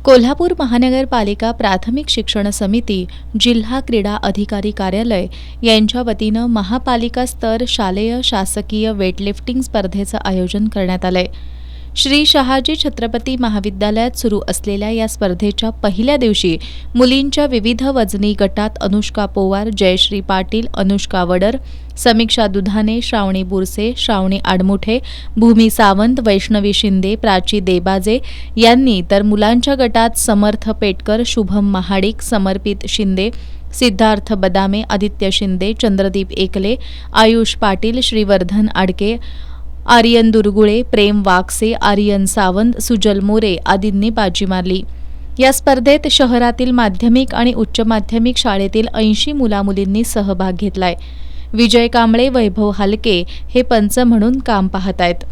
कोल्हापूर महानगरपालिका प्राथमिक शिक्षण समिती, जिल्हा क्रीडा अधिकारी कार्यालय यांच्या वतीनं महापालिका स्तर शालेय शासकीय वेटलिफ्टिंग स्पर्धेचं आयोजन करण्यात आलंय। श्री शहाजी छत्रपती महाविद्यालयात सुरू असलेल्या या स्पर्धेच्या पहिल्या दिवशी मुलींच्या विविध वजनी गटात अनुष्का पोवार, जयश्री पाटील, अनुष्का वडर, समीक्षा दुधाने, श्रावणी बुरसे, श्रावणी आडमुठे, भूमी सावंत, वैष्णवी शिंदे, प्राची देबाजे यांनी, तर मुलांच्या गटात समर्थ पेटकर, शुभम महाडिक, समर्पित शिंदे, सिद्धार्थ बदामे, आदित्य शिंदे, चंद्रदीप एकले, आयुष पाटील, श्रीवर्धन आडके, आर्यन दुर्गुळे, प्रेम वाकसे, आर्यन सावंत, सुजल मोरे आदींनी बाजी मारली। या स्पर्धेत शहरातील माध्यमिक आणि उच्च माध्यमिक शाळेतील 80 मुलामुलींनी सहभाग घेतलाय। विजय कांबळे, वैभव हालके हे पंच म्हणून काम पाहत आहेत।